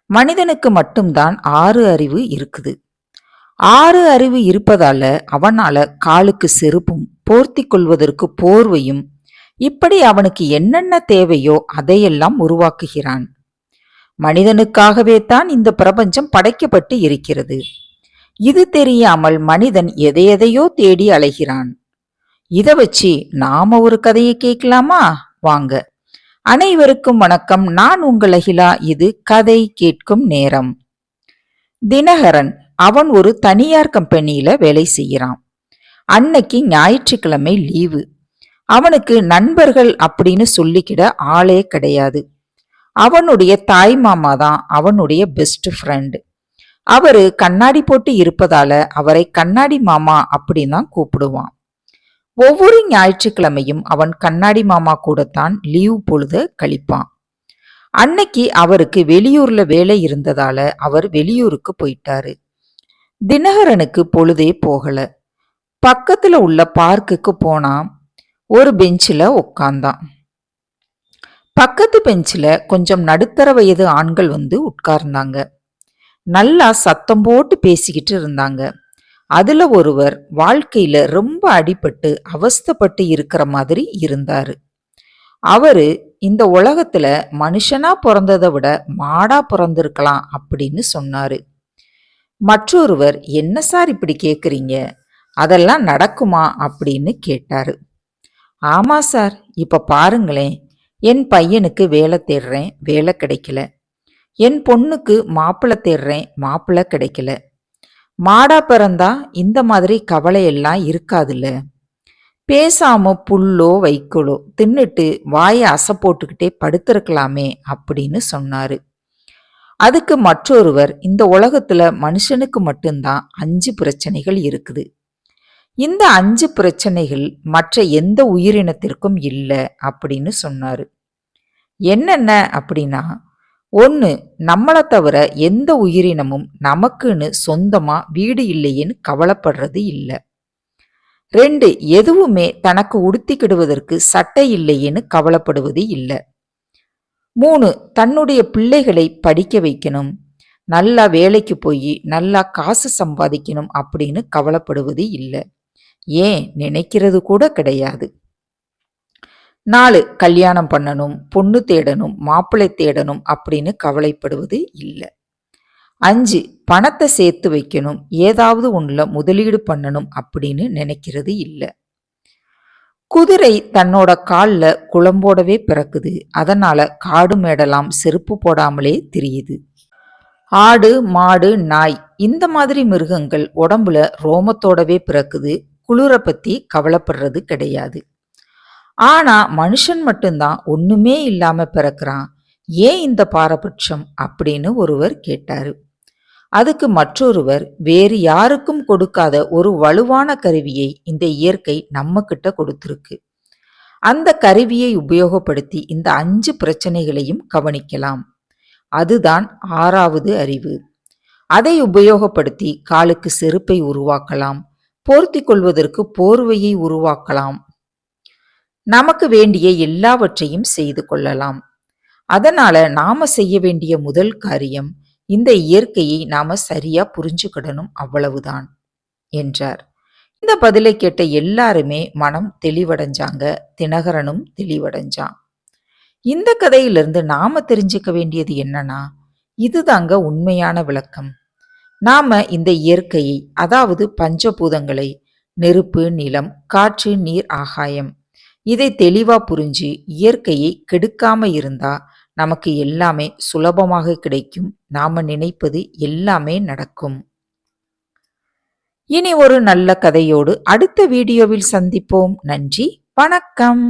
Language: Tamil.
மனிதனுக்கு மட்டும்தான் 6 அறிவு இருக்குது. 6 அறிவு இருப்பதால அவனால காலுக்கு செருப்பும் போர்த்தி கொள்வதற்கு போர்வையும் இப்படி அவனுக்கு என்னென்ன தேவையோ அதையெல்லாம் உருவாக்குகிறான். மனிதனுக்காகவே தான் இந்த பிரபஞ்சம் படைக்கப்பட்டு இருக்கிறது. இது தெரியாமல் மனிதன் எதையெதையோ தேடி அலைகிறான். இத வச்சு நாம ஒரு கதையை கேட்கலாமா? வாங்க. அனைவருக்கும் வணக்கம். நான் உங்கள் அகிலா. இது கதை கேட்கும் நேரம். தினகரன் அவன் ஒரு தனியார் கம்பெனியில வேலை செய்யறான். அன்னைக்கு ஞாயிற்றுக்கிழமை லீவு. அவனுக்கு நண்பர்கள் அப்படின்னு சொல்லிக்கிட ஆளே கிடையாது. அவனுடைய தாய் மாமா தான் அவனுடைய பெஸ்ட் ஃப்ரெண்ட். அவரு கண்ணாடி போட்டு இருப்பதால அவரை கண்ணாடி மாமா அப்படின்னு தான் கூப்பிடுவான். ஒவ்வொரு ஞாயிற்றுக்கிழமையும் அவன் கண்ணாடி மாமா கூடத்தான் லீவ் பொழுத கழிப்பான். அன்னைக்கு அவருக்கு வெளியூர்ல வேலை இருந்ததால அவர் வெளியூருக்கு போயிட்டாரு. தினகரனுக்கு பொழுதே போகல. பக்கத்துல உள்ள பார்க்குக்கு போனா ஒரு பெஞ்சில உட்கார்ந்தான். பக்கத்து பெஞ்சில கொஞ்சம் நடுத்தர வயது ஆண்கள் வந்து உட்கார்ந்தாங்க. நல்லா சத்தம் போட்டு பேசிக்கிட்டு இருந்தாங்க. அதுல ஒருவர் வாழ்க்கையில ரொம்ப அடிபட்டு அவஸ்தைப்பட்டு இருக்கிற மாதிரி இருந்தாரு. அவரு இந்த உலகத்துல மனுஷனா பிறந்ததை விட மாடா பிறந்திருக்கலாம் அப்படின்னு சொன்னாரு. மற்றொருவர், என்ன சார் இப்படி கேக்குறீங்க, அதெல்லாம் நடக்குமா அப்படின்னு கேட்டாரு. ஆமா சார், இப்ப பாருங்களேன், என் பையனுக்கு வேலை தேடுறேன், வேலை கிடைக்கல. என் பொண்ணுக்கு மாப்பிள்ளை தேடுறேன், மாப்பிள்ளை கிடைக்கல. மாடா பிறந்தா இந்த மாதிரி கவலை எல்லாம் இருக்காதுல்ல. பேசாம புல்லோ வைக்கோலோ தின்னுட்டு வாயை அசை போட்டுக்கிட்டே படுத்திருக்கலாமே அப்படின்னு சொன்னாரு. அதுக்கு மற்றொருவர், இந்த உலகத்துல மனுஷனுக்கு மட்டும்தான் 5 பிரச்சனைகள் இருக்குது. இந்த 5 பிரச்சனைகள் மற்ற எந்த உயிரினத்திற்கும் இல்லை அப்படின்னு சொன்னாரு. என்னென்ன அப்படின்னா, 1, நம்மளை தவிர எந்த உயிரினமும் நமக்குன்னு சொந்தமா வீடு இல்லையேன்னு கவலைப்படுறது இல்லை. 2, எதுவுமே தனக்கு உடுத்திக்கிடுவதற்கு சட்டை இல்லையேன்னு கவலைப்படுவது இல்லை. 3, தன்னுடைய பிள்ளைகளை படிக்க வைக்கணும், நல்லா வேலைக்கு போய் நல்லா காசு சம்பாதிக்கணும் அப்படின்னு கவலைப்படுவது இல்லை. ஏன் நினைக்கிறது கூட கிடையாது. 4, கல்யாணம் பண்ணணும், பொண்ணு தேடணும், மாப்பிள்ளை தேடணும் அப்படின்னு கவலைப்படுவது இல்லை. 5, பணத்தை சேர்த்து வைக்கணும், ஏதாவது ஒண்ணுல முதலீடு பண்ணணும் அப்படின்னு நினைக்கிறது இல்லை. குதிரை தன்னோட கால்ல குளம்போடவே பிறக்குது, அதனால காடு மேடெல்லாம் செருப்பு போடாமலே திரியுது. ஆடு, மாடு, நாய் இந்த மாதிரி மிருகங்கள் உடம்புல ரோமத்தோடவே பிறக்குது, குளிர பத்தி கவலைப்படுறது கிடையாது. ஆனா மனுஷன் மட்டும்தான் ஒண்ணுமே இல்லாம பிறக்கிறான், ஏன் இந்த பாரபட்சம் அப்படின்னு ஒருவர் கேட்டாரு. அதுக்கு மற்றொருவர், வேறு யாருக்கும் கொடுக்காத ஒரு வலுவான கருவியை இந்த இயற்கை நம்ம கிட்ட கொடுத்திருக்கு. அந்த கருவியை உபயோகப்படுத்தி இந்த 5 பிரச்சனைகளையும் கவனிக்கலாம். அதுதான் 6வது அறிவு. அதை உபயோகப்படுத்தி காலுக்கு செருப்பை உருவாக்கலாம், போர்த்தி கொள்வதற்கு போர்வையை உருவாக்கலாம், நமக்கு வேண்டிய எல்லாவற்றையும் செய்து கொள்ளலாம். அதனால நாம செய்ய வேண்டிய முதல் காரியம், இந்த இயற்கையை நாம சரியா புரிஞ்சுக்கிடணும், அவ்வளவுதான் என்றார். இந்த பதிலை கேட்ட எல்லாருமே மனம் தெளிவடைஞ்சாங்க. தினகரனும் தெளிவடைஞ்சான். இந்த கதையிலிருந்து நாம தெரிஞ்சுக்க வேண்டியது என்னன்னா, இதுதாங்க உண்மையான விளக்கம். நாம இந்த இயற்கையை, அதாவது பஞ்சபூதங்களை, நெருப்பு, நிலம், காற்று, நீர், ஆகாயம், இதை தெளிவா புரிஞ்சு இயற்கையை கெடுக்காம இருந்தா நமக்கு எல்லாமே சுலபமாக கிடைக்கும். நாம நினைப்பது எல்லாமே நடக்கும். இனி ஒரு நல்ல கதையோடு அடுத்த வீடியோவில் சந்திப்போம். நன்றி, வணக்கம்.